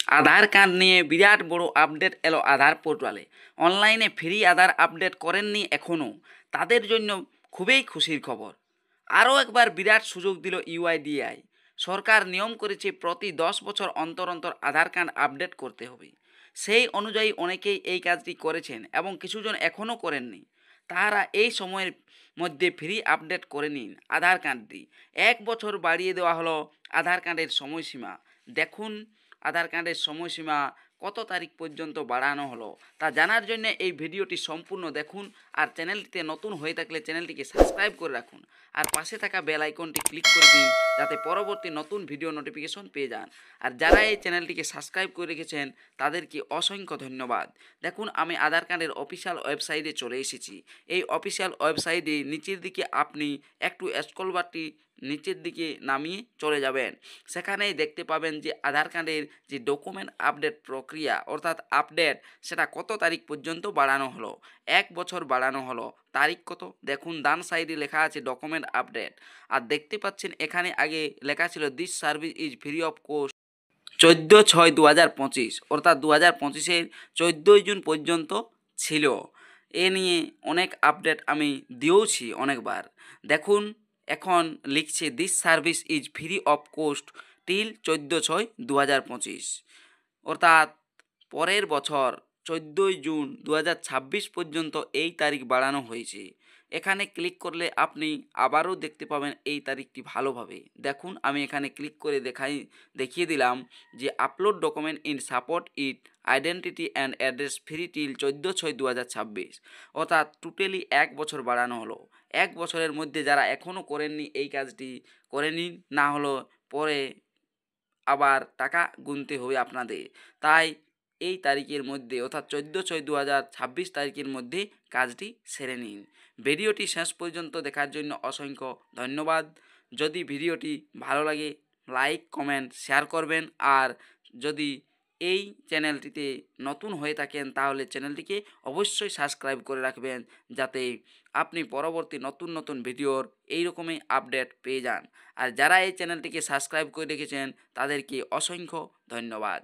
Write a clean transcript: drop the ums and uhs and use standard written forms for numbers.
আধার card নিয়ে বিরাট বড় update এলো আধার পোর্টালে। অনলাইনে ফ্রি আধার আপডেট করেননি এখনও, তাদের জন্য খুবই খুশির খবর। আরও একবার বিরাট সুযোগ দিল ইউআইডিএআই। সরকার নিয়ম করেছে প্রতি 10 বছর অন্তর অন্তর আধার কার্ড আপডেট করতে হবে। সেই অনুযায়ী অনেকেই এই কাজটি করেছেন এবং কিছুজন এখনও করেননি। তারা এই সময়ের মধ্যে ফ্রি আপডেট করে নিন আধার কার্ডটি। 1 বছর বাড়িয়ে দেওয়া হলো আধার কার্ডের সময়সীমা। দেখুন আধার কার্ডের সময়সীমা কত তারিখ পর্যন্ত বাড়ানো হলো তা জানার জন্য এই ভিডিওটি সম্পূর্ণ দেখুন। আর চ্যানেলটিতে নতুন হয়ে থাকলে চ্যানেলটিকে সাবস্ক্রাইব করে রাখুন আর পাশে থাকা বেল আইকনটি ক্লিক করে দিন যাতে পরবর্তী নতুন ভিডিও নোটিফিকেশন পেয়ে যান। আর যারা এই চ্যানেলটিকে সাবস্ক্রাইব করে রেখেছেন তাদেরকে অসংখ্য ধন্যবাদ। দেখুন আমি আধার কার্ডের অফিসিয়াল ওয়েবসাইটে চলে এসেছি। এই অফিসিয়াল ওয়েবসাইটে নিচের দিকে আপনি একটু স্ক্রল বারটি নিচের দিকে নামিয়ে চলে যাবেন। সেখানেই দেখতে পাবেন যে আধার কার্ডের যে ডকুমেন্ট আপডেট প্রক্রিয়া অর্থাৎ আপডেট সেটা কত তারিখ পর্যন্ত বাড়ানো হলো। 1 বছর বাড়ানো হলো। তারিখ কত দেখুন ডান সাইডে লেখা আছে ডকুমেন্ট আপডেট। আর দেখতে পাচ্ছেন এখানে আগে লেখা ছিল this service is free of cost 14/6/2025 অর্থাৎ 2025-এর 14 জুন পর্যন্ত ছিল। এ নিয়ে অনেক আপডেট আমি দিয়েওছি অনেকবার। দেখুন এখন লিখছে this service is free of cost till 14/6/2025 অর্থাৎ পরের বছর 14 জুন 2026 পর্যন্ত এই তারিখ বাড়ানো হয়েছে। এখানে ক্লিক করলে আপনি আবারও দেখতে পাবেন এই তারিখটি ভালোভাবে। দেখুন আমি এখানে ক্লিক করে দেখিয়ে দিলাম যে upload document in support it identity and address free till 14/6/2026 অর্থাৎ টোটালি 1 বছর বাড়ানো হলো। 1 বছরের মধ্যে যারা এখনও করেননি এই কাজটি করে নিন, না হলো পরে আবার টাকা গুনতে হবে আপনাদের। তাই এই তারিখের মধ্যে অর্থাৎ 14/6/2026 তারিখের মধ্যে কাজটি সেরে নিন। ভিডিওটি শেষ পর্যন্ত দেখার জন্য অসংখ্য ধন্যবাদ। যদি ভিডিওটি ভালো লাগে লাইক কমেন্ট শেয়ার করবেন। আর যদি এই চ্যানেলটিতে নতুন হয়ে থাকেন তাহলে চ্যানেলটিকে অবশ্যই সাবস্ক্রাইব করে রাখবেন যাতে আপনি পরবর্তী নতুন নতুন ভিডিওর এই রকমই আপডেট পেয়ে যান। আর যারা এই চ্যানেলটিকে সাবস্ক্রাইব করে রেখেছেন তাদেরকে অসংখ্য ধন্যবাদ।